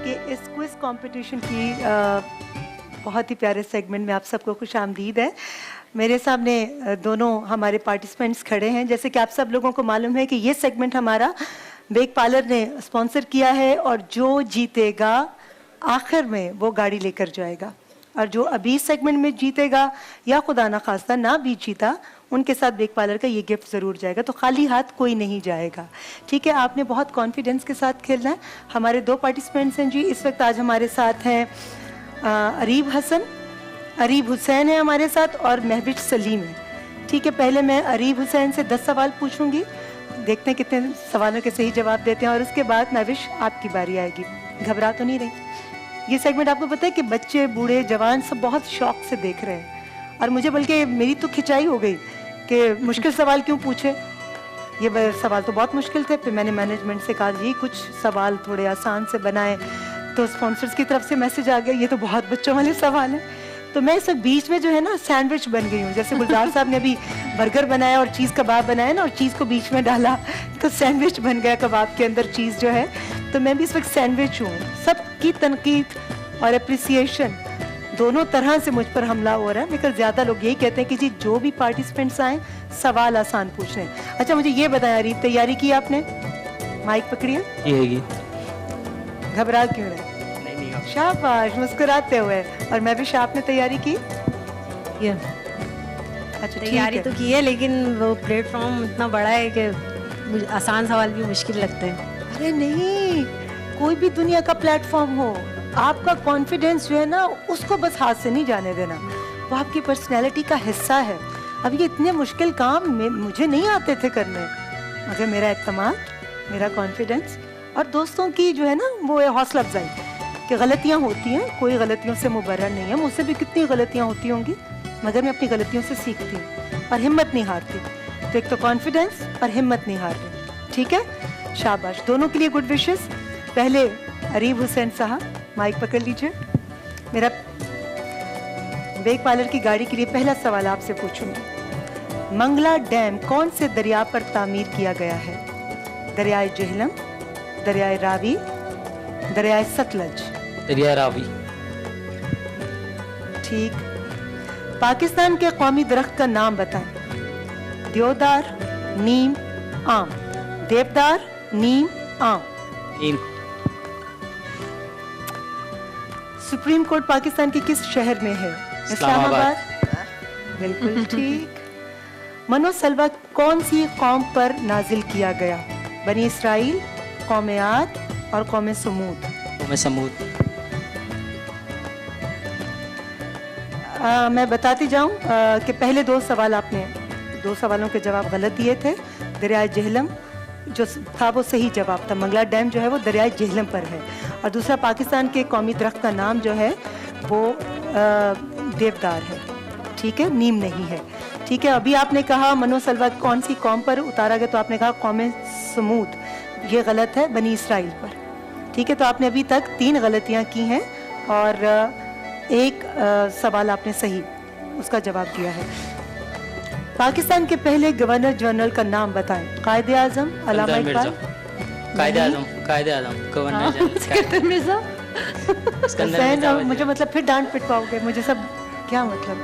कि इस quiz competition की बहुत ही प्यारे सेगमेंट में आप सबको खुश आमदीद है। मेरे सामने दोनों हमारे पार्टिसिपेंट्स खड़े हैं। जैसे कि आप सब लोगों को मालूम है कि ये सेगमेंट हमारा बेक पार्लर ने स्पॉन्सर किया है और जो जीतेगा आखिर में वो गाड़ी लेकर जाएगा, और जो अभी सेगमेंट में जीतेगा या खुदा ना खास्ता ना भी जीता उनके साथ बेक पार्लर का ये गिफ्ट ज़रूर जाएगा। तो खाली हाथ कोई नहीं जाएगा, ठीक है। आपने बहुत कॉन्फिडेंस के साथ खेलना है। हमारे दो पार्टिसिपेंट्स हैं जी इस वक्त आज हमारे साथ हैं अरीब हुसैन है हमारे साथ और महविश सलीम है, ठीक है। पहले मैं अरीब हुसैन से 10 सवाल पूछूंगी, देखते हैं कितने सवालों के सही जवाब देते हैं, और उसके बाद महविश आपकी बारी आएगी। घबरा तो नहीं रही? ये सेगमेंट आपको पता है कि बच्चे बूढ़े जवान सब बहुत शौक से देख रहे हैं, और मुझे बल्कि मेरी तो खिंचाई हो गई कि मुश्किल सवाल क्यों पूछे, ये सवाल तो बहुत मुश्किल थे। फिर मैंने मैनेजमेंट से कहा जी कुछ सवाल थोड़े आसान से बनाए, तो स्पॉन्सर्स की तरफ से मैसेज आ गया ये तो बहुत बच्चों वाले सवाल हैं। तो मैं इस बीच में जो है ना सैंडविच बन गई हूँ। जैसे गुलजार साहब ने अभी बर्गर बनाया और चीज़ कबाब बनाया ना, और चीज़ को बीच में डाला तो सैंडविच बन गया, कबाब के अंदर चीज़ जो है। तो मैं भी इस वक्त सैंडविच हूँ। सबकी तनकीद और अप्रिसिएशन दोनों तरह से मुझ पर हमला हो रहा है, लेकिन ज़्यादा लोग यही कहते हैं कि जी जो भी पार्टिसिपेंट्स आए सवाल आसान पूछ रहे हैं। अच्छा मुझे ये बताया अरीब, तैयारी की आपने? माइक पकड़िए। घबरा क्यों रहे? शाबाश, मुस्कुराते हुए। और मैं भी आपने तैयारी की? ये अच्छा तैयारी तो की है, लेकिन वो प्लेटफॉर्म इतना बड़ा है कि आसान सवाल भी मुश्किल लगते हैं। अरे नहीं, कोई भी दुनिया का प्लेटफॉर्म हो, आपका कॉन्फिडेंस जो है ना उसको बस हाथ से नहीं जाने देना, वो आपकी पर्सनैलिटी का हिस्सा है। अब ये इतने मुश्किल काम मुझे नहीं आते थे करने, मगर मेरा एतमाद, मेरा कॉन्फिडेंस और दोस्तों की जो है ना वो हौसला अफजाई कि गलतियाँ होती हैं, कोई गलतियों से मुबर्रर नहीं है। मुझसे भी कितनी गलतियाँ होती होंगी, मगर मैं अपनी गलतियों से सीखती हूँ और हिम्मत नहीं हारती। तो एक तो कॉन्फिडेंस और हिम्मत नहीं हार रही, ठीक है। शाबाश, दोनों के लिए गुड विशेस। पहले अरीब हुसैन साहब माइक पकड़ लीजिए। मेरा बेक पार्लर की गाड़ी के लिए पहला सवाल आपसे पूछूंगी। मंगला डैम कौन से दरिया पर तामीर किया गया है? दरियाए जेहलम, दरियाए रावी, दरियाए सतलज? दरिया रावी। ठीक। पाकिस्तान के कौमी दरख्त का नाम बताएं। देवदार, नीम, आम। देवदार, नीम, आम। नीम। सुप्रीम कोर्ट पाकिस्तान के किस शहर में है? इस्लामाबाद। बिल्कुल ठीक। मनो सलवा कौन सी कौम पर नाजिल किया गया? बनी इसराइल, कौम आद और कौम समूद? कौम समूद। मैं बताती जाऊं कि पहले दो सवालों के जवाब गलत दिए थे। दरियाए जेहलम जो था वो सही जवाब था। मंगला डैम जो है वो दरियाए जेहलम पर है। और दूसरा, पाकिस्तान के कौमी दरख्त का नाम जो है वो देवदार है, ठीक है, नीम नहीं है, ठीक है। अभी आपने कहा मनो सलवा कौन सी कौम पर उतारा गया, तो आपने कहा कौम समूद, ये गलत है, बनी इसराइल पर, ठीक है। तो आपने अभी तक 3 गलतियां की हैं और एक सवाल आपने सही उसका जवाब दिया है। पाकिस्तान के पहले गवर्नर जनरल का नाम बताएं। कायदे आजम, अल्लामा इकबाल? कायदे आजम गवर्नर जनरल। मुझे मतलब फिर डांट पिट पाओगे मुझे सब, क्या मतलब?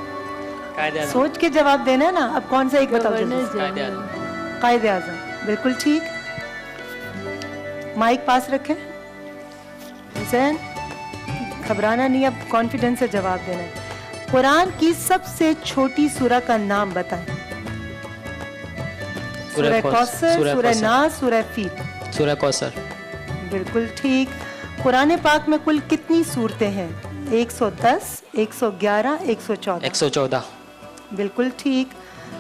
कायदे आजम। सोच के जवाब देना है ना। अब कौन सा एक बताओ? कायदे आजम, बिल्कुल ठीक। माइक पास रखें। हुसैन, घबराना नहीं, अब कॉन्फिडेंस से जवाब देना है। कुरान की सबसे छोटी सूरा का नाम बताएं। सूरह कौसर, सूरह नास, सूरह फील? सूरह कौसर। बिल्कुल ठीक। कुरान पाक में कुल कितनी सूरतें हैं? 110, 111, 114? 114। बिल्कुल ठीक।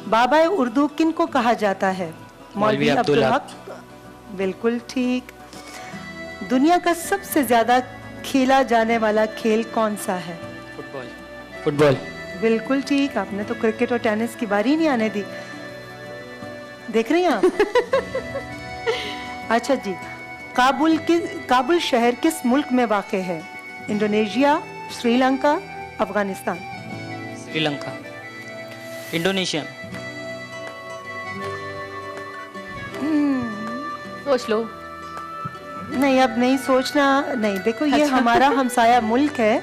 बाबा उर्दू किन को कहा जाता है? मौलवी अब्दुल हक? बिल्कुल ठीक। दुनिया का सबसे ज्यादा खेला जाने वाला खेल कौन सा है? फुटबॉल। बिल्कुल ठीक। आपने तो क्रिकेट और टेनिस की बारी नहीं आने दी, देख रही हैं आप? अच्छा जी, काबुल शहर किस मुल्क में वाक़ है? इंडोनेशिया, श्रीलंका, अफगानिस्तान? श्रीलंका। इंडोनेशिया। सोच लो। नहीं, अब नहीं सोचना नहीं। देखो ये हमारा हमसाया मुल्क है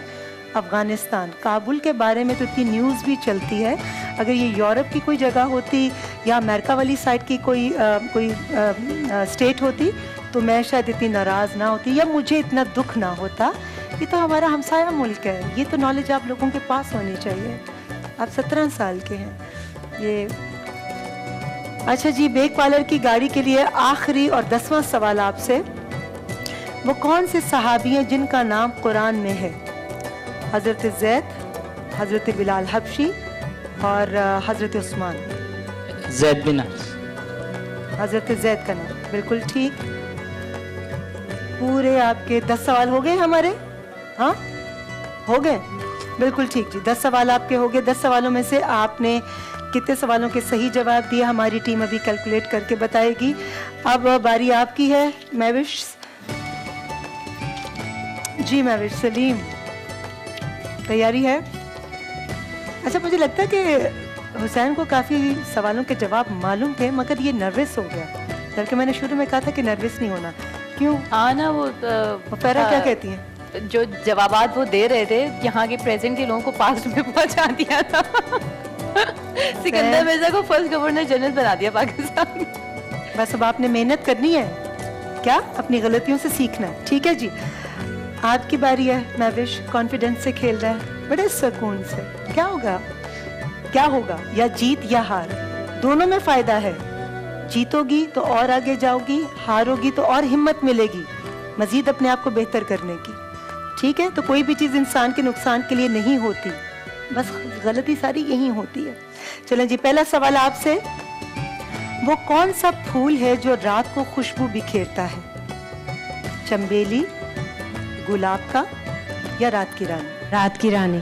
अफगानिस्तान। काबुल के बारे में तो इतनी न्यूज़ भी चलती है। अगर ये यूरोप की कोई जगह होती या अमेरिका वाली साइड की कोई स्टेट होती तो मैं शायद इतनी नाराज़ ना होती या मुझे इतना दुख ना होता। ये तो हमारा हमसाया मुल्क है, ये तो नॉलेज आप लोगों के पास होनी चाहिए। आप 17 साल के हैं ये। अच्छा जी, बेक पार्लर की गाड़ी के लिए आखिरी और 10वां सवाल आपसे। वो कौन से सहाबी हैं जिनका नाम कुरान में है? हज़रत ज़ैद, हज़रत बिलाल हबशी और हज़रत उस्मान। जैद बिन हज़रत ज़ैद का नाम, बिल्कुल ठीक। पूरे आपके 10 सवाल हो गए हमारे? हाँ, हो गए, बिल्कुल ठीक जी। 10 सवाल आपके हो गए। 10 सवालों में से आपने कितने सवालों के सही जवाब दिए हमारी टीम अभी कैलकुलेट करके बताएगी। अब बारी आपकी है महविश जी। महविश सलीम, तैयारी है? अच्छा, मुझे लगता है कि हुसैन को काफ़ी सवालों के जवाब मालूम थे मगर ये नर्वस हो गया, बल्कि मैंने शुरू में कहा था कि नर्वस नहीं होना। क्यों? हाँ ना, वो पैरा क्या कहती हैं? जो जवाबात वो दे रहे थे यहाँ के प्रेजेंट के लोगों को पास्ट में पहुंचा दिया था। सिकंदर मिर्जा को फर्स्ट गवर्नर जनरल बना दिया पाकिस्तान। बस अब आपने मेहनत करनी है, क्या अपनी गलतियों से सीखना है। ठीक है जी, आपकी बारी है। महविश कॉन्फिडेंस से खेल रहा है, बड़े सुकून से। क्या होगा? क्या होगा? या जीत या हार, दोनों में फायदा है। जीतोगी तो और आगे जाओगी, हारोगी तो और हिम्मत मिलेगी मजीद अपने आप को बेहतर करने की। ठीक है, तो कोई भी चीज़ इंसान के नुकसान के लिए नहीं होती, बस गलती सारी यही होती है। चलें जी, पहला सवाल आपसे। वो कौन सा फूल है जो रात को खुशबू बिखेरता है? चंबेली, गुलाब का या रात की रानी? रात की रानी।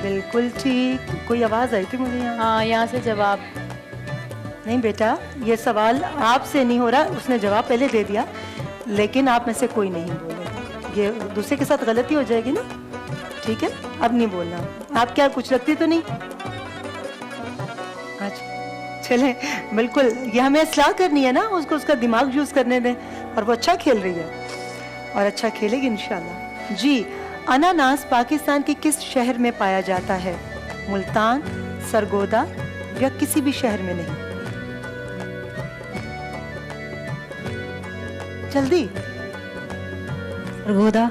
बिल्कुल ठीक। कोई आवाज़ आई थी मुझे यहाँ? हाँ, यहाँ से जवाब। नहीं बेटा, ये सवाल आपसे नहीं हो रहा, उसने जवाब पहले दे दिया, लेकिन आप में से कोई नहीं बोलेगा। ये दूसरे के साथ गलती हो जाएगी ना। ठीक है, अब नहीं बोलना। आप क्या कुछ रखती तो नहीं? अच्छा, चलें, बिल्कुल। ये हमें इस्लाह करनी है ना, उसको उसका दिमाग यूज़ करने दें। और वो अच्छा खेल रही है और अच्छा खेलेगी इंशाल्लाह जी। अनानास पाकिस्तान के किस शहर में पाया जाता है? मुल्तान, सरगोदा या किसी भी शहर में नहीं? जल्दी। सरगोदा।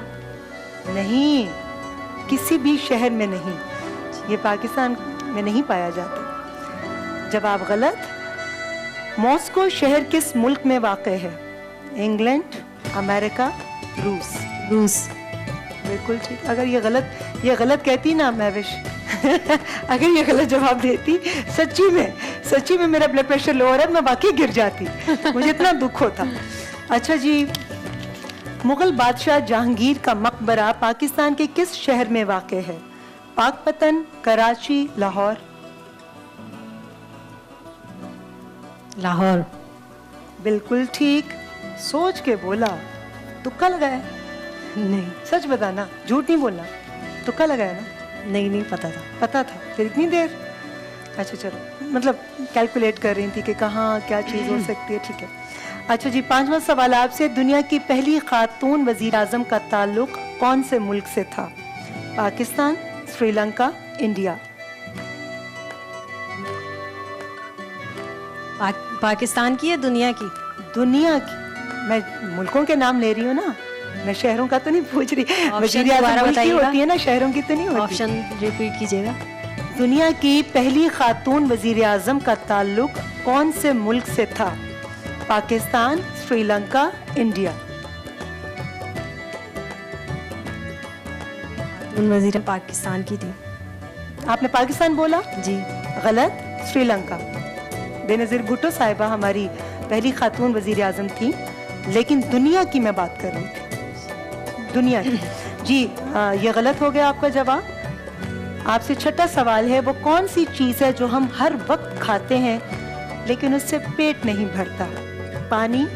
नहीं, किसी भी शहर में नहीं, ये पाकिस्तान में नहीं पाया जाता। जवाब गलत। मॉस्को शहर किस मुल्क में वाक़ है? इंग्लैंड, अमेरिका, रूस? रूस। बिल्कुल ठीक। अगर ये गलत कहती ना महविश अगर ये गलत जवाब देती, सच्ची में मेरा ब्लड प्रेशर लो हो रहा है, मैं वाकई गिर जाती, मुझे इतना दुख होता। अच्छा जी, मुगल बादशाह जहांगीर का मकबरा पाकिस्तान के किस शहर में वाक़ है? पाकपतन, कराची, लाहौर? लाहौर। बिल्कुल ठीक। सोच के बोला, तुक्का लगाया? नहीं, सच बताना, झूठ नहीं बोलना। तुक्का लगाया ना? नहीं पता था। पता था, फिर इतनी देर? अच्छा चलो, मतलब कैलकुलेट कर रही थी कि कहाँ क्या चीज़ हो सकती है। ठीक है। अच्छा जी, 5वां सवाल आपसे। दुनिया की पहली खातून वजीर आजम का ताल्लुक कौन से मुल्क से था? पाकिस्तान, श्रीलंका, इंडिया? पाकिस्तान की या दुनिया की? दुनिया की। मैं मुल्कों के नाम ले रही हूँ ना, मैं शहरों का तो नहीं पूछ रही। वजीर आजम मुल्क की होती है ना, शहरों की तो नहीं होती। ऑप्शन रिपीट कीजिएगा। दुनिया की पहली खातून वजीर आजम का ताल्लुक कौन से मुल्क से था? पाकिस्तान, श्रीलंका, इंडिया? वजीर पाकिस्तान की थी। आपने पाकिस्तान बोला जी। गलत, श्रीलंका। बेनज़ीर भुट्टो साहिबा हमारी पहली खातून वजीर आजम थी, लेकिन दुनिया की मैं बात कर रही थी, दुनिया की जी। ये गलत हो गया आपका जवाब। आपसे छठा सवाल है। वो कौन सी चीज़ है जो हम हर वक्त खाते हैं लेकिन उससे पेट नहीं भरता? पानी,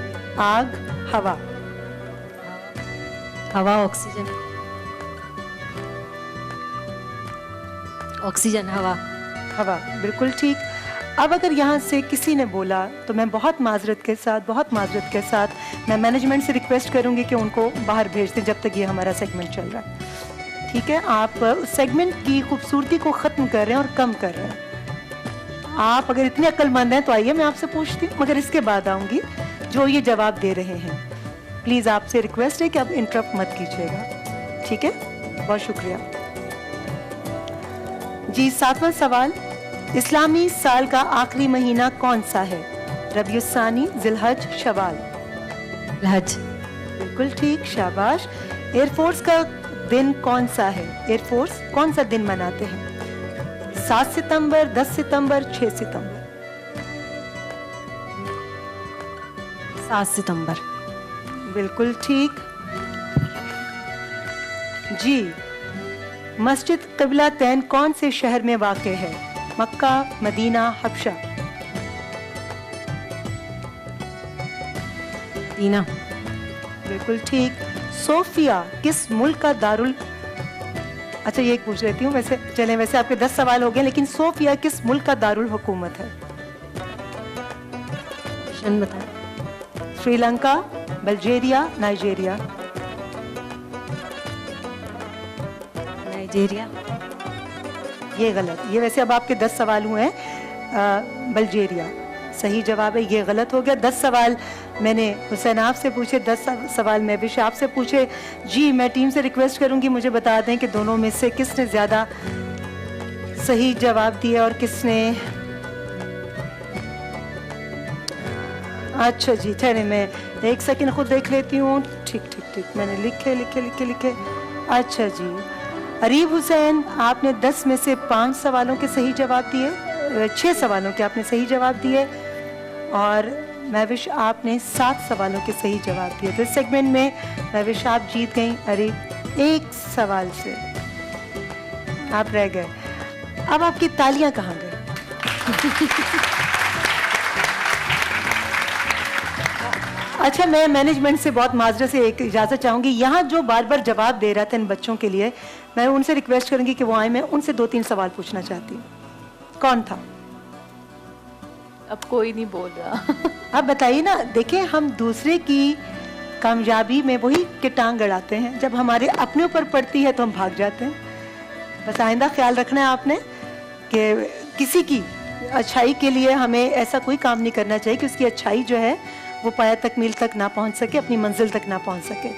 आग, हवा? हवा, ऑक्सीजन। ऑक्सीजन, हवा। हवा, बिल्कुल ठीक। अब अगर यहाँ से किसी ने बोला तो मैं बहुत माजरत के साथ मैं मैनेजमेंट से रिक्वेस्ट करूँगी कि उनको बाहर भेज दें जब तक ये हमारा सेगमेंट चल रहा है। ठीक है, आप उस सेगमेंट की खूबसूरती को ख़त्म कर रहे हैं और कम कर रहे हैं। आप अगर इतने अक्लमंद हैं तो आइए मैं आपसे पूछती हूँ, मगर इसके बाद आऊँगी जो ये जवाब दे रहे हैं। प्लीज़ आपसे रिक्वेस्ट है कि आप इंटरप्ट मत कीजिएगा। ठीक है, बहुत शुक्रिया जी। 7वां सवाल, इस्लामी साल का आखिरी महीना कौन सा है? रबीउस्सानी, जिलहज, शवाल। हज। बिल्कुल ठीक, शाबाश। एयरफोर्स का दिन कौन सा है? एयरफोर्स कौन सा दिन मनाते हैं? 7 सितंबर, 10 सितंबर, 6 सितंबर। 7 सितंबर। बिल्कुल ठीक जी। मस्जिद क़िबला तैन कौन से शहर में वाक़ है? मक्का, मदीना, हबशा। दीना। बिल्कुल ठीक। सोफिया किस मुल्क का दारुल, अच्छा ये एक पूछ लेती हूँ, वैसे आपके 10 सवाल हो गए, लेकिन सोफिया किस मुल्क का दारुल हुकूमत है? ऑप्शन बताओ। श्रीलंका, बल्गेरिया, नाइजीरिया। नाइजीरिया। ये गलत, ये वैसे अब आपके 10 सवाल हुए हैं। बल्गेरिया सही जवाब है, ये गलत हो गया। 10 सवाल मैंने हुसैन आपसे पूछे, 10 सवाल मैं भी आपसे पूछे। जी, मैं टीम से रिक्वेस्ट करूंगी मुझे बता दें कि दोनों में से किसने ज़्यादा सही जवाब दिए और किसने। अच्छा जी, ठहरे मैं 1 सेकंड खुद देख लेती हूँ। ठीक, मैंने लिखे। अच्छा जी, अरीब हुसैन, आपने 10 में से 5 सवालों के सही जवाब दिए, 6 सवालों के आपने सही जवाब दिए, और महविश आपने 7 सवालों के सही जवाब दिए। तो इस सेगमेंट में महविश आप जीत गई अरीब 1 सवाल से, आप रह गए। अब आपकी तालियां कहाँ गई? अच्छा, मैं मैनेजमेंट से बहुत माजरत से एक इजाज़त चाहूँगी। यहाँ जो बार बार जवाब दे रहा था इन बच्चों के लिए, मैं उनसे रिक्वेस्ट करूँगी कि वो आए, मैं उनसे 2-3 सवाल पूछना चाहती हूँ। कौन था? अब कोई नहीं बोल रहा। आप बताइए ना। देखिए, हम दूसरे की कामयाबी में वही के टांग अड़ाते हैं, जब हमारे अपने ऊपर पड़ती है तो हम भाग जाते हैं। बस आइंदा ख्याल रखना है आपने कि किसी की अच्छाई के लिए हमें ऐसा कोई काम नहीं करना चाहिए कि उसकी अच्छाई जो है वो पाया तक मील तक ना पहुंच सके, अपनी मंजिल तक ना पहुंच सके।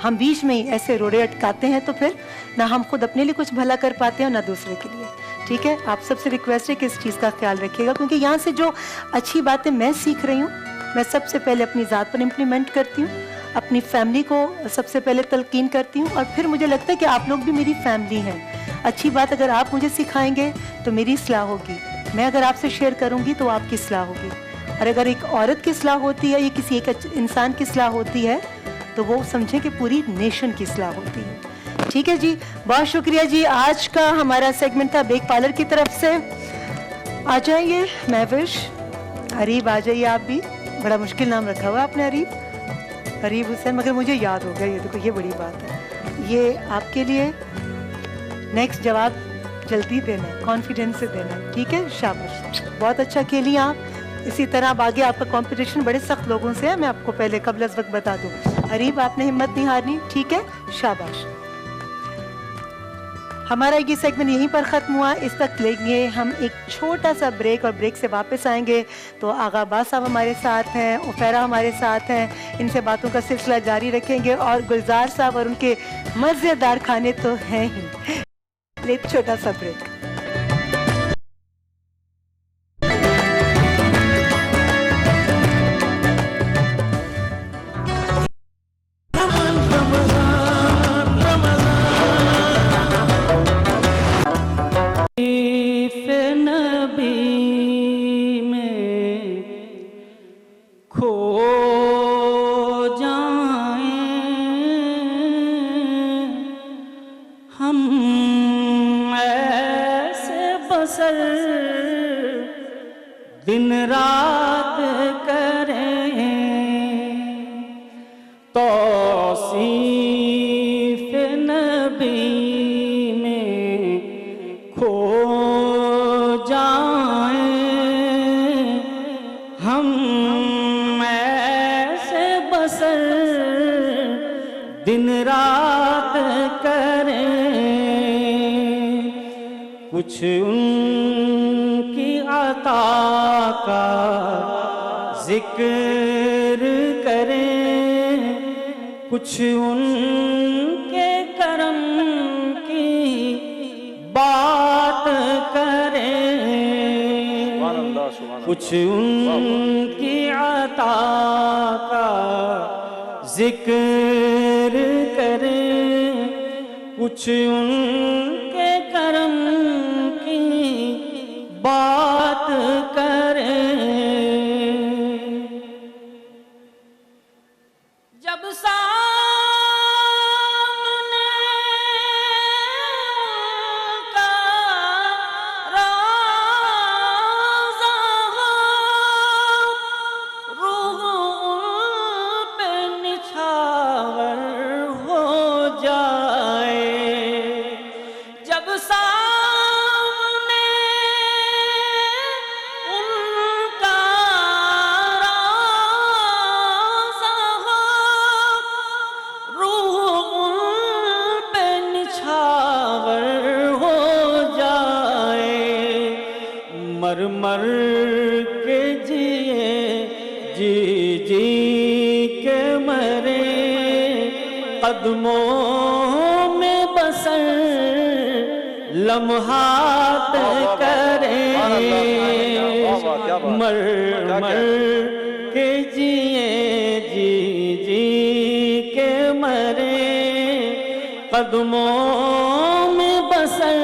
हम बीच में ही ऐसे रोड़े अटकाते हैं तो फिर ना हम खुद अपने लिए कुछ भला कर पाते हैं और ना दूसरे के लिए। ठीक है, आप सबसे रिक्वेस्ट है कि इस चीज़ का ख्याल रखिएगा, क्योंकि यहाँ से जो अच्छी बातें मैं सीख रही हूँ, मैं सबसे पहले अपनी ज़ात पर इम्प्लीमेंट करती हूँ, अपनी फैमिली को सबसे पहले तलकीन करती हूँ, और फिर मुझे लगता है कि आप लोग भी मेरी फैमिली हैं। अच्छी बात अगर आप मुझे सिखाएंगे तो मेरी इस्लाह होगी, मैं अगर आपसे शेयर करूँगी तो आपकी इस्लाह होगी, और अगर एक औरत की इस्लाह होती है या किसी एक इंसान की इस्लाह होती है तो वो समझें कि पूरी नेशन की इस्लाह होती है। ठीक है जी, बहुत शुक्रिया जी। आज का हमारा सेगमेंट था बेक पार्लर की तरफ से। आ जाइए महविश, अरीब आ जाइए। आप भी बड़ा मुश्किल नाम रखा हुआ आपने, अरीब हुसैन, मगर मुझे याद हो गया। ये देखो, ये बड़ी बात है। ये आपके लिए नेक्स्ट जवाब जल्दी देना, कॉन्फिडेंस से देना। ठीक है, शाबाश, बहुत अच्छा खेली आप। इसी तरह अब आगे आपका कंपटीशन बड़े सख्त लोगों से है, मैं आपको पहले कबल अज़ वक्त बता दूं। अरीब, आपने हिम्मत नहीं हारनी। ठीक है, शाबाश। हमारा ये सेगमेंट यहीं पर ख़त्म हुआ। इस वक्त लेंगे हम एक छोटा सा ब्रेक, और ब्रेक से वापस आएंगे तो आगा अब्बास साहब हमारे साथ हैं, उफैरा हमारे साथ हैं, इनसे बातों का सिलसिला जारी रखेंगे, और गुलजार साहब और उनके मज़ेदार खाने तो हैं ही। एक छोटा सा ब्रेक। दिन रात करें तौसीफ नबी में खो जाएं। दिन रात करें, कुछ उनकी अता का जिक्र करें, कुछ उनके करम की बात करें, कुछ उनकी अता का जिक्र करें, कुछ उनके करम की बात करें। जब सामने उनका रोज़ा हो, रूह उन पे निछावर हो जाए। जब सामने उनका रोज़ा हो, रूह उन पे निछावर हो जाए। मर मर के जिए, जी जी के मरे, कदमों में बसर लम्हात करें। मर मर के जिए, जी जी के मरे, कदमों में बसर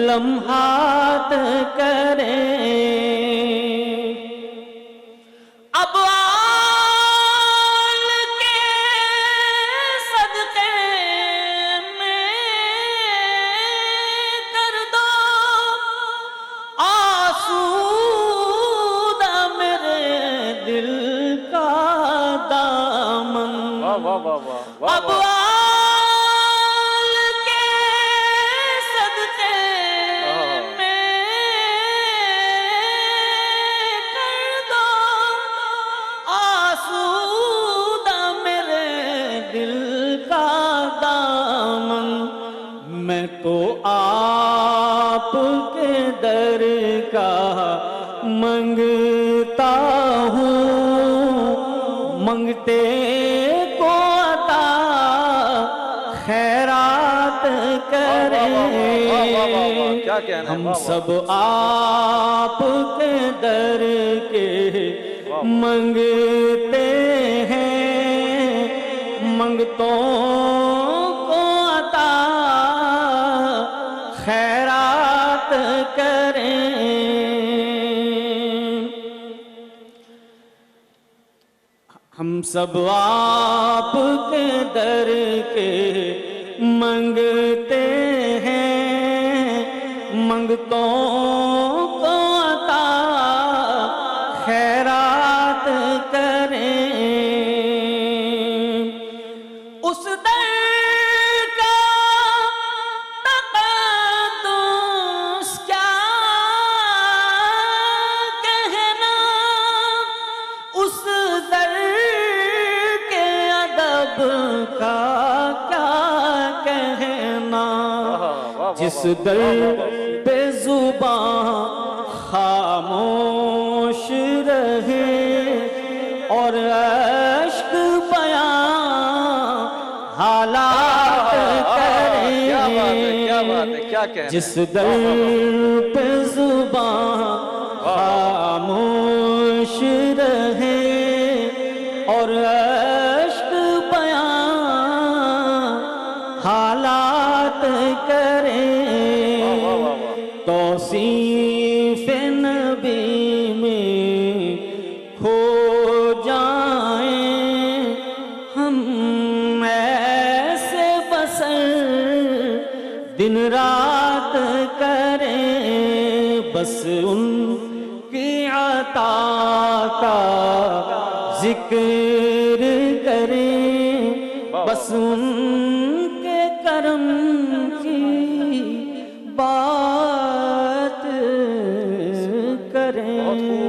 लम्हात करें। अब आल के सदके में कर दो आसूदा मेरे दिल का दामन। अब आल के सदके में कर दो आसूदा मेरे दिल का दामन। मैं तो आपके दर का मंगता हूँ, मंगते को अता खैरात करें। हम सब आपके दर के मंगते हैं, मंगतों को अता खैरात करें। हम सब आपके दर के मंगते हैं, मंगतों को अता खैरात करें। उस दर का तक़द्दुस क्या कहना, उस दर के अदब का क्या कहना। जिस दर पे जुबां खामोश रहे और अश्क बयां हालात करें। जिस दर पे जुबां खामोश रहे और अश्क बयां हालात करें। तौसीफ नबी में खो जाएं हम, ऐसे बसर दिन रात करें। बस उनकी अता का जिक्र करें, बस उनके करम की बात करें।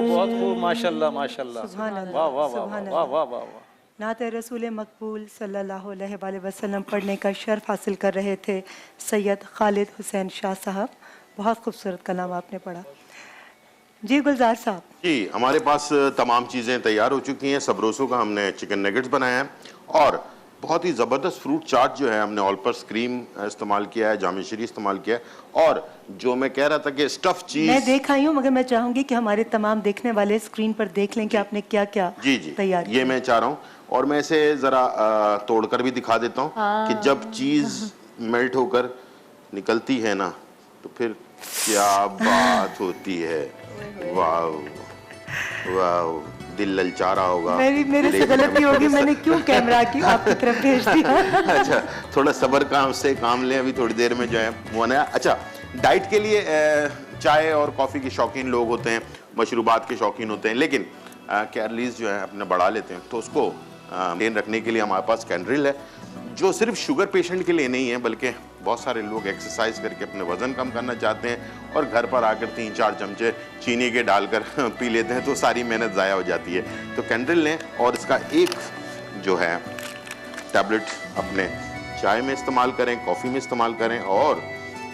बहुत खूब माशाल्लाह माशाल्लाह। सुभान अल्लाह, वाह वाह वाह सुभान वाह वाह वाह वाह। नात रसूल मकबूल सल्लल्लाहु अलैहि वसल्लम पढ़ने का शर्फ हासिल कर रहे थे सैयद खालिद हुसैन शाह साहब। बहुत खूबसूरत कलाम आपने पढ़ा। जी गुलजार साहब। जी, हमारे पास तमाम चीज़ें तैयार हो चुकी हैं। सबरोसों का हमने चिकन नगेट्स बनाया है और बहुत ही ज़बरदस्त फ्रूट चाट जो है हमने ऑल पर्स क्रीम इस्तेमाल किया है, जाम शरी इस्तेमाल किया है और जो मैं कह रहा था कि स्टफ चीज़ मैं देख आई हूँ, मगर मैं चाहूंगी कि हमारे तमाम देखने वाले स्क्रीन पर देख लें कि आपने क्या क्या जी तैयार ये मैं चाह रहा हूँ और मैं इसे ज़रा तोड़कर भी दिखा देता हूँ कि जब चीज़ मेल्ट होकर निकलती है ना तो फिर क्या बात होती है। वाह वाह, दिल ललचा रहा होगा। मेरे से गलती होगी, मैंने क्यों कैमरा की आपकी तरफ भेज दिया। अच्छा, थोड़ा सब्र से काम लें, अभी थोड़ी देर में जो है वो नया। अच्छा, डाइट के लिए चाय और कॉफ़ी के शौकीन लोग होते हैं, मशरूबात के शौकीन होते हैं, लेकिन कैलोरीज जो है अपने बढ़ा लेते हैं, तो उसको मेंटेन रखने के लिए हमारे पास कैंड्रिल है, जो सिर्फ शुगर पेशेंट के लिए नहीं है बल्कि बहुत सारे लोग एक्सरसाइज करके अपने वजन कम करना चाहते हैं और घर पर आकर 3-4 चमचे चीनी के डालकर पी लेते हैं, तो सारी मेहनत ज़ाया हो जाती है। तो कैंड्रिल लें और इसका एक जो है टैबलेट अपने चाय में इस्तेमाल करें, कॉफ़ी में इस्तेमाल करें और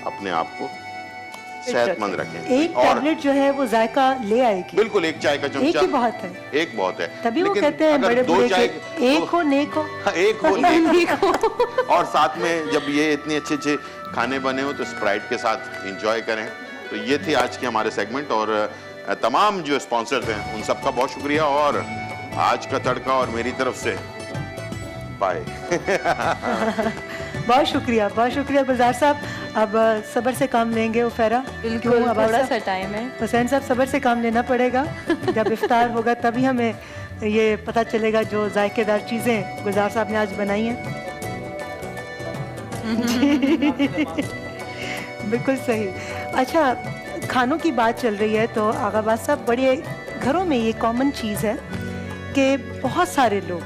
अपने आप को सेहतमंद रखें। एक टैबलेट जो है वो जायका ले आएगी। बिल्कुल, एक चाय का चमचा एक ही बहुत है। एक बहुत है। तभी वो लेकिन कहते हैं अगर बड़े दो बूढ़े चाय के एक हो नेक हो। हाँ, एक हो नेक हो। और साथ में जब ये इतने अच्छे अच्छे खाने बने हो तो स्प्राइट के साथ एंजॉय करें। तो ये थे आज के हमारे सेगमेंट और तमाम जो स्पॉन्सर्स हैं उन सबका बहुत शुक्रिया और आज का तड़का और मेरी तरफ से बाय। बहुत शुक्रिया गुलजार साहब। अब सब्र से काम लेंगे उफेरा। बिल्कुल, थोड़ा सा टाइम है। हुसैन साहब, सब्र से काम लेना पड़ेगा। जब इफ्तार होगा तभी हमें ये पता चलेगा जो जायकेदार चीज़ें गुलजार साहब ने आज बनाई हैं। बिल्कुल सही। अच्छा, खानों की बात चल रही है तो आगाबाद साहब, बड़े घरों में ये कॉमन चीज़ है कि बहुत सारे लोग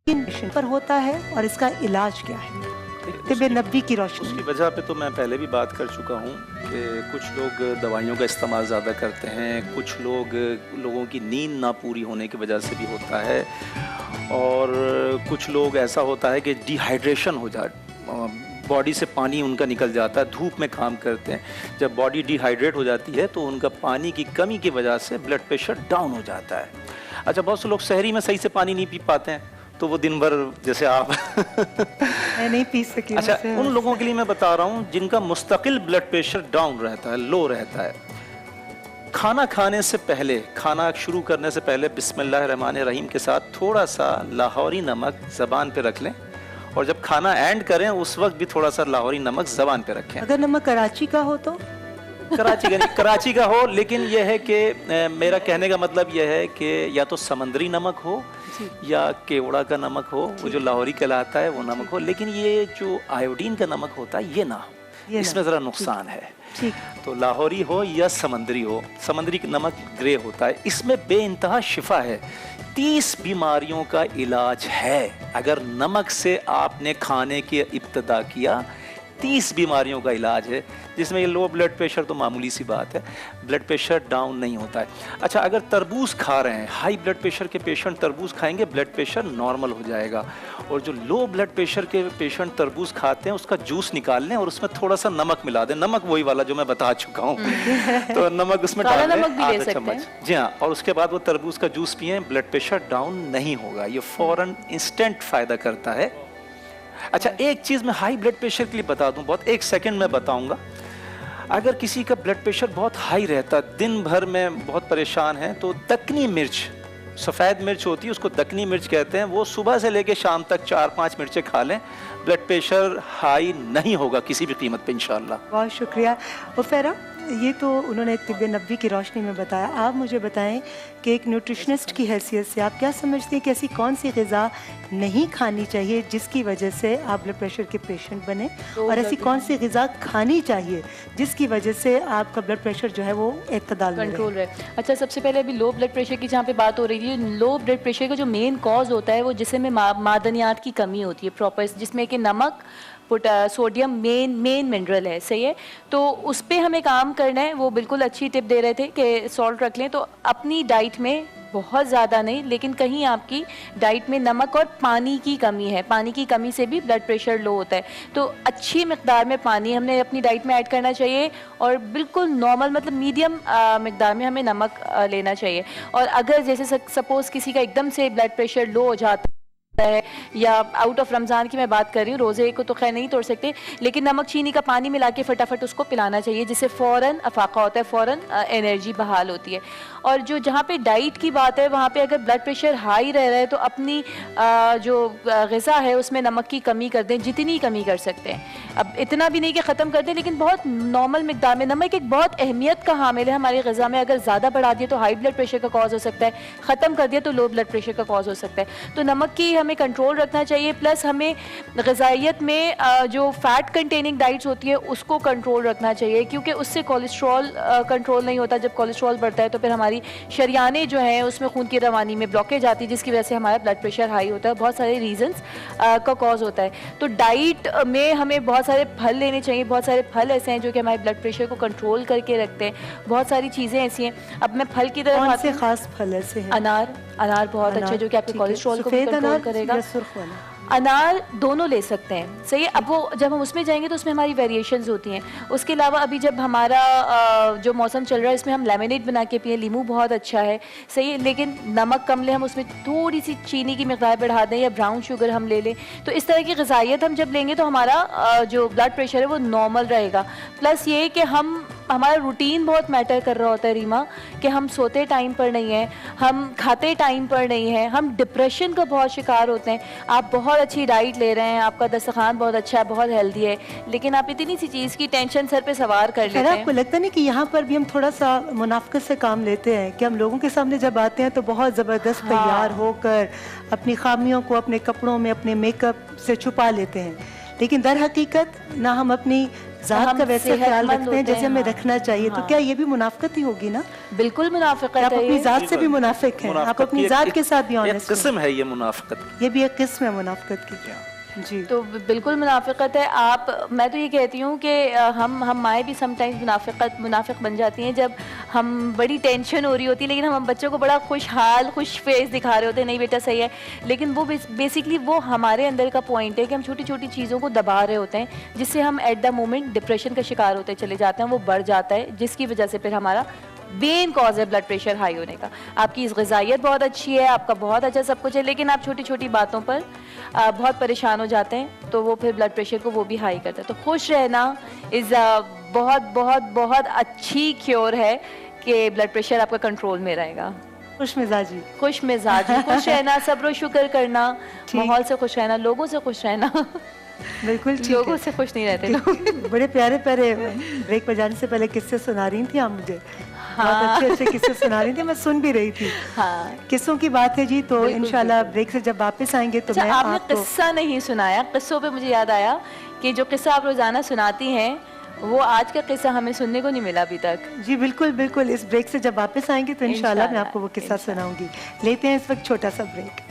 लेकिन पर होता है और इसका इलाज क्या है तिब्बे नबी की रोशनी। उसकी वजह पे तो मैं पहले भी बात कर चुका हूँ कि कुछ लोग दवाइयों का इस्तेमाल ज़्यादा करते हैं, कुछ लोगों की नींद ना पूरी होने की वजह से भी होता है और कुछ लोग ऐसा होता है कि डिहाइड्रेशन हो जाए, बॉडी से पानी उनका निकल जाता है, धूप में काम करते हैं। जब बॉडी डिहाइड्रेट हो जाती है तो उनका पानी की कमी की वजह से ब्लड प्रेशर डाउन हो जाता है। अच्छा, बहुत से लोग शहरी में सही से पानी नहीं पी पाते हैं तो वो दिन भर, जैसे आप मैं नहीं पी सकी। अच्छा, उन लोगों के लिए मैं बता रहा हूँ जिनका मुस्तकिल ब्लड प्रेशर डाउन रहता है, लो रहता है, खाना खाने से पहले, खाना शुरू करने से पहले बिस्मिल्लाहिर्रहमानिर्रहीम के साथ थोड़ा सा लाहौरी नमक ज़बान पे रख लें और जब खाना एंड करें उस वक्त भी थोड़ा सा लाहौरी नमक ज़बान पे रखें। अगर नमक कराची का हो तो? कराची का हो, लेकिन यह है कि मेरा कहने का मतलब यह है कि या तो समंदरी नमक हो या केवड़ा का नमक हो, वो जो लाहौरी कहलाता है वो नमक हो, लेकिन ये जो आयोडीन का नमक होता है ये ना हो, इसमें ज़रा नुकसान है। तो लाहौरी हो या समंदरी हो, समंदरी नमक ग्रे होता है, इसमें बेइंतहा शिफा है, 30 बीमारियों का इलाज है। अगर नमक से आपने खाने की इब्तिदा किया, 30 बीमारियों का इलाज है, जिसमें ये लो ब्लड प्रेशर तो मामूली सी बात है, ब्लड प्रेशर डाउन नहीं होता है। अच्छा, अगर तरबूज खा रहे हैं, हाई ब्लड प्रेशर के पेशेंट तरबूज खाएंगे, ब्लड प्रेशर नॉर्मल हो जाएगा। और जो लो ब्लड प्रेशर के पेशेंट तरबूज खाते हैं उसका जूस निकाल लें और उसमें थोड़ा सा नमक मिला दें, नमक वही वाला जो मैं बता चुका हूँ। तो नमक उसमें डाल लें आधा चम्मच, जी हाँ, और उसके बाद वो तरबूज का जूस पिए, ब्लड प्रेशर डाउन नहीं होगा, ये फौरन इंस्टेंट फ़ायदा करता है। अच्छा, एक चीज़ मैं हाई ब्लड प्रेशर के लिए बता दूं, बहुत 1 सेकंड में बताऊंगा। अगर किसी का ब्लड प्रेशर बहुत हाई रहता, दिन भर में बहुत परेशान है, तो दक्कनी मिर्च, सफ़ेद मिर्च होती है, उसको दक्कनी मिर्च कहते हैं, वो सुबह से लेकर शाम तक 4-5 मिर्चें खा लें, ब्लड प्रेशर हाई नहीं होगा किसी भी कीमत पे इंशाल्लाह। बहुत शुक्रिया उफेरा। ये तो उन्होंने तिब्बे नबी की रोशनी में बताया। आप मुझे बताएं कि एक न्यूट्रिशनिस्ट की हैसियत से आप क्या समझते हैं कि ऐसी कौन सी ग़िज़ा नहीं खानी चाहिए जिसकी वजह से आप ब्लड प्रेशर के पेशेंट बने, और ऐसी कौन सी ग़िज़ा खानी चाहिए जिसकी वजह से आपका ब्लड प्रेशर जो है वो इत्तदाल में कंट्रोल रहे? अच्छा, सबसे पहले अभी लो ब्लड प्रेशर की जहाँ पे बात हो रही थी, लो ब्लड प्रेशर का जो मेन कॉज होता है वो जिसम में मादनियात की कमी होती है प्रॉपर, जिसमें कि नमक, सोडियम मेन मिनरल है, सही है। तो उस पे हमें काम करना है। वो बिल्कुल अच्छी टिप दे रहे थे कि सॉल्ट रख लें। तो अपनी डाइट में बहुत ज़्यादा नहीं, लेकिन कहीं आपकी डाइट में नमक और पानी की कमी है, पानी की कमी से भी ब्लड प्रेशर लो होता है। तो अच्छी मिकदार में पानी हमने अपनी डाइट में ऐड करना चाहिए और बिल्कुल नॉर्मल मतलब मीडियम मिकदार में हमें नमक लेना चाहिए। और अगर जैसे सपोज़ किसी का एकदम से ब्लड प्रेशर लो हो जाता है या आउट ऑफ रमज़ान की मैं बात कर रही हूँ, रोज़े को तो खैर नहीं तोड़ सकते, लेकिन नमक चीनी का पानी मिला के फटाफट उसको पिलाना चाहिए, जिससे फ़ौरन अफाका होता है, फ़ौरन एनर्जी बहाल होती है। और जो जहाँ पे डाइट की बात है वहाँ पे अगर ब्लड प्रेशर हाई रह रहा है तो अपनी जो ग़िज़ा है उसमें नमक की कमी कर दें, जितनी कमी कर सकते हैं। अब इतना भी नहीं कि ख़त्म कर दें, लेकिन बहुत नॉर्मल मिकदार में। नमक एक बहुत अहमियत का हामिल है हमारी ग़िज़ा में। अगर ज़्यादा बढ़ा दिया तो हाई ब्लड प्रेशर का कॉज हो सकता है, ख़त्म कर दिया तो लो ब्लड प्रेशर का कॉज हो सकता है। तो नमक की हमें कंट्रोल रखना चाहिए। प्लस हमें ग़िज़ाइयत में जो फ़ैट कंटेनिंग डाइट्स होती है उसको कंट्रोल रखना चाहिए, क्योंकि उससे कोलेस्ट्रॉल कंट्रोल नहीं होता। जब कोलेस्ट्रॉल बढ़ता है तो फिर हमारी शरियाने जो हैं उसमें खून की रवानी में ब्लॉकेज आती है, जिसकी वजह से हमारा ब्लड प्रेशर हाई होता है। बहुत सारे रीजंस का कॉज होता है। तो डाइट में हमें बहुत सारे फल लेने चाहिए। बहुत सारे फल ऐसे हैं जो कि हमारे ब्लड प्रेशर को कंट्रोल करके रखते हैं। बहुत सारी चीज़ें ऐसी हैं। अब मैं फल की तरफ कौन आती से हूँ। खास फल ऐसे हैं? अनार बहुत अच्छा है, जो कि आपके ठीक है। कोलेस्ट्रॉल को भी सफेद कंट्रोल अनार करेगा। या सुर्ख वाला? अनार दोनों ले सकते हैं, सही है। अब वो जब हम उसमें जाएंगे तो उसमें हमारी वेरिएशंस होती हैं। उसके अलावा अभी जब हमारा जो मौसम चल रहा है इसमें हम लेमनेड बना के पिए, लीमू बहुत अच्छा है, सही है। लेकिन नमक कम लें, हम उसमें थोड़ी सी चीनी की मिकदार बढ़ा दें या ब्राउन शुगर हम ले लें। तो इस तरह की ग़िज़ाइयत हम जब लेंगे तो हमारा जो ब्लड प्रेशर है वो नॉर्मल रहेगा। प्लस ये कि हमारा रूटीन बहुत मैटर कर रहा होता है रीमा, कि हम सोते टाइम पर नहीं है, हम खाते टाइम पर नहीं है, हम डिप्रेशन का बहुत शिकार होते हैं। आप बहुत अच्छी डाइट ले रहे हैं, आपका दस्तरखान बहुत अच्छा है, बहुत हेल्दी है, लेकिन आप इतनी सी चीज़ की टेंशन सर पे सवार कर लेते हैं। आपको लगता नहीं कि यहाँ पर भी हम थोड़ा सा मुनाफिकत से काम लेते हैं कि हम लोगों के सामने जब आते हैं तो बहुत ज़बरदस्त तैयार होकर अपनी खामियों को अपने कपड़ों में, अपने मेकअप से छुपा लेते हैं, लेकिन दर हकीकत ना हम अपनी ज़ात का वैसे ख्याल रखते हैं जैसे हमें रखना चाहिए। तो क्या ये भी मुनाफिकत ही होगी ना? बिल्कुल मुनाफिकत है। आप अपनी ज़ात से भी मुनाफिक हैं, आप अपनी ज़ात के साथ भी ऑनेस्ट हैं। किस्म है ये मुनाफिकत की। ये भी एक किस्म है मुनाफिकत की। जी, तो बिल्कुल मुनाफिकत है। मैं तो ये कहती हूँ कि हम माएँ भी समटाइम्स मुनाफिक बन जाती हैं जब हम बड़ी टेंशन हो रही होती है, लेकिन हम बच्चों को बड़ा खुश फेस दिखा रहे होते हैं, नहीं बेटा सही है। लेकिन वो बेसिकली वो हमारे अंदर का पॉइंट है कि हम छोटी छोटी चीज़ों को दबा रहे होते हैं, जिससे हम एट द मोमेंट डिप्रेशन का शिकार होते चले जाते हैं। वो बढ़ जाता है, जिसकी वजह से फिर हमारा मेन कॉज है ब्लड प्रेशर हाई होने का। आपकी इस ग़िज़ाइयत बहुत अच्छी है, आपका बहुत अच्छा सब कुछ है, लेकिन आप छोटी छोटी बातों पर बहुत परेशान हो जाते हैं, तो वो फिर ब्लड प्रेशर को वो भी हाई करता है। तो खुश रहना इज़ बहुत बहुत बहुत अच्छी क्योर है कि ब्लड प्रेशर आपका कंट्रोल में रहेगा। खुश मिजाजी, खुश रहना, सब्र और शुक्र करना, माहौल से खुश रहना, लोगों से खुश रहना। बिल्कुल ठीक लोगों है। से खुश नहीं रहते लोग। बड़े प्यारे प्यारे ब्रेक पर जाने से पहले किस्से सुना रही थी आप मुझे। बहुत अच्छे अच्छे किस्से सुना रही थी, मैं सुन भी रही थी। हाँ, किस्सों की बात है जी, तो इंशाल्लाह ब्रेक से जब वापस आएंगे तो अच्छा, मैं आपने आपको किस्सा नहीं सुनाया। किस्सों पे मुझे याद आया कि जो किस्सा आप रोजाना सुनाती हैं वो आज का किस्सा हमें सुनने को नहीं मिला अभी तक। जी बिल्कुल बिल्कुल, इस ब्रेक से जब वापस आएंगे तो इंशाल्लाह मैं इंशाल्लाह, आपको वो किस्सा सुनाऊंगी। लेते हैं इस वक्त छोटा सा ब्रेक।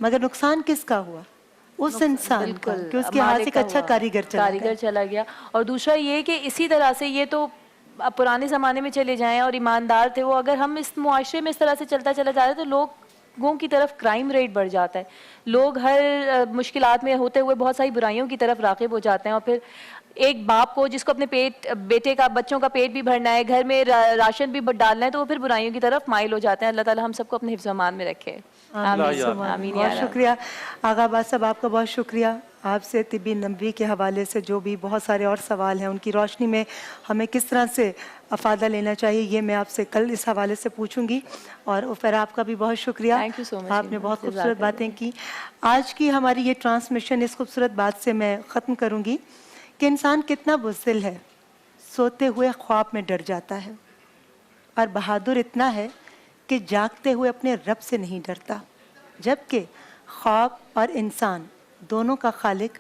मगर नुकसान किसका हुआ? उस इंसान का, कि उसके हाथ से एक अच्छा कारीगर चला गया। और दूसरा ये कि इसी तरह से ये तो अब पुराने ज़माने में चले जाएं और ईमानदार थे वो, अगर हम इस मुआशरे में इस तरह से चलता चला जा रहे तो लोगों की तरफ क्राइम रेट बढ़ जाता है। लोग हर मुश्किलात में होते हुए बहुत सारी बुराइयों की तरफ राग़िब हो जाते हैं। और फिर एक बाप को जिसको अपने बच्चों का पेट भी भरना है, घर में राशन भी डालना है, तो वो फिर बुराइयों की तरफ माइल हो जाते हैं। अल्लाह ताला हम सबको अपने हिफ्ज़-ओ-अमान में रखे। आमीन। बहुत शुक्रिया आगा अब्बास साहब, आपका बहुत शुक्रिया। आपसे तिब्बी नबवी के हवाले से जो भी बहुत सारे और सवाल हैं, उनकी रोशनी में हमें किस तरह से अफादा लेना चाहिए, ये मैं आपसे कल इस हवाले से पूछूंगी। और फिर आपका भी बहुत शुक्रिया, Thank you so much, आपने बहुत खूबसूरत बातें की। आज की हमारी ये ट्रांसमिशन इस खूबसूरत बात से मैं ख़त्म करूँगी कि इंसान कितना बुज़दिल है, सोते हुए ख्वाब में डर जाता है, और बहादुर इतना है कि जागते हुए अपने रब से नहीं डरता, जबकि ख्वाब और इंसान दोनों का खालिक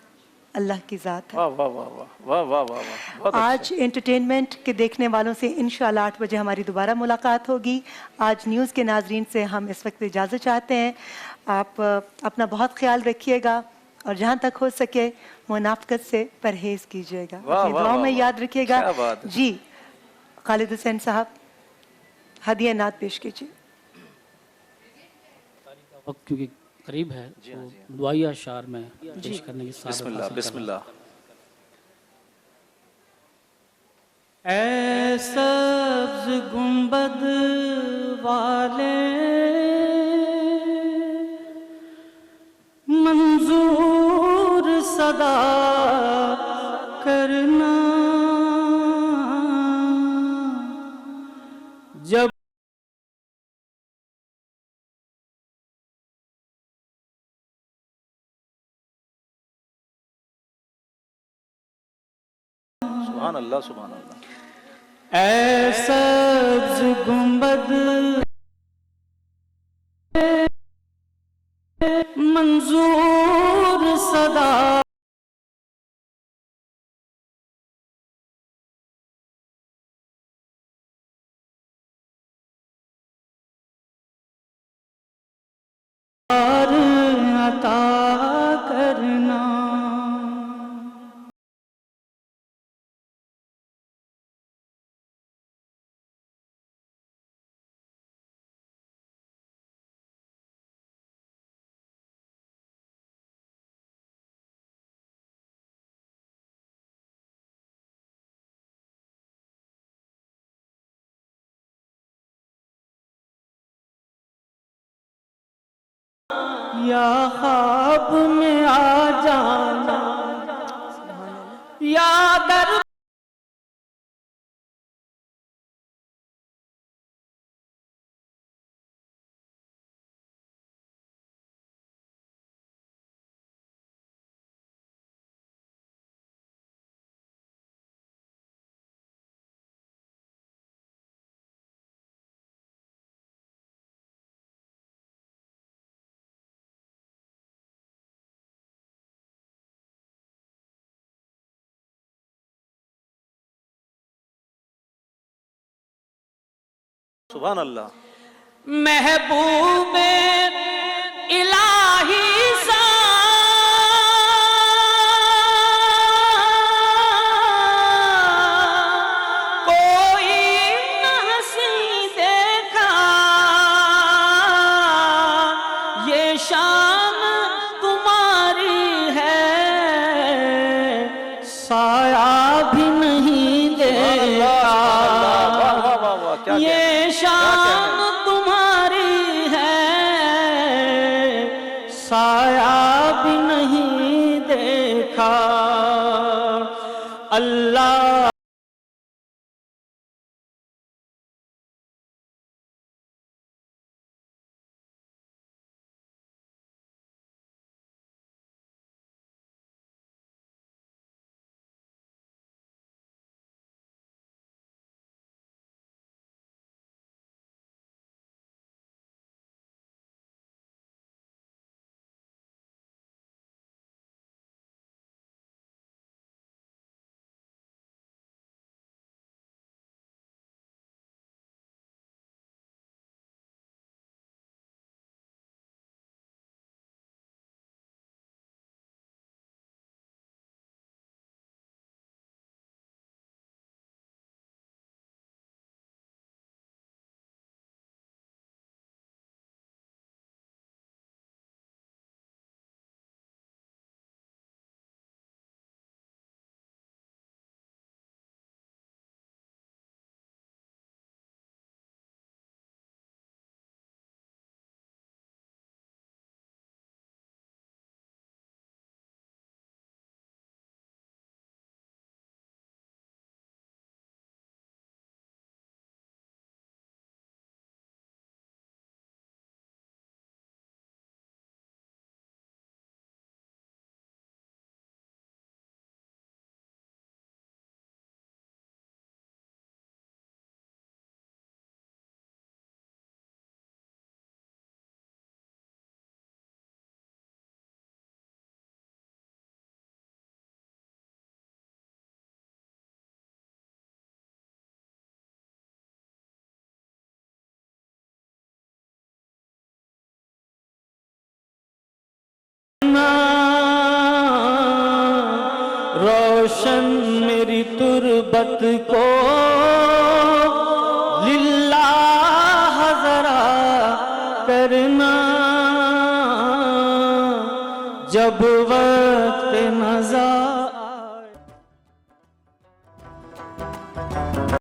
अल्लाह की ज़ात है। वाह वाह वाह वाह वाह वाह वाह वाह, बहुत अच्छा। आज एंटरटेनमेंट के देखने वालों से इंशाल्लाह 8 बजे हमारी दोबारा मुलाकात होगी। आज न्यूज़ के नाजरीन से हम इस वक्त इजाज़त चाहते हैं। आप अपना बहुत ख्याल रखिएगा और जहाँ तक हो सके मुनाफकत से परहेज़ कीजिएगा। वाह, अपनी वाह, दुआओं वाह, में वाह। याद रखिएगा। क्या बात है। जी, खालिद हुसैन साहब हदिया नात पेश कीजिए। वक्त क्योंकि करीब है तो दुआई अशार में पेश करने की सादत बिस्मिल्लाह हासिल कर रहा हूं। बिस्मिल्लाह। ऐ सब्ज गुंबद वाले मंजूर सदा करना, जब सुभान अल्लाह सुभान अल्लाह। ऐ सब्ज गुंबद मंजूर सदा अता करना। या ख्वाब में आ जाना, या दर सुभान अल्लाह। महबूबे इलाही सा कोई न हंसी देखा, ये शान तुम्हारी है साया भी नहीं देखा। वाह वाह वाह वाह, क्या कहना है, ये क्या कहना शान है। तुम्हारी है साया भी नहीं देखा। अल्लाह रोशन मेरी तुरबत को लिल्लाह जरा करना, जब वक्त नज़ार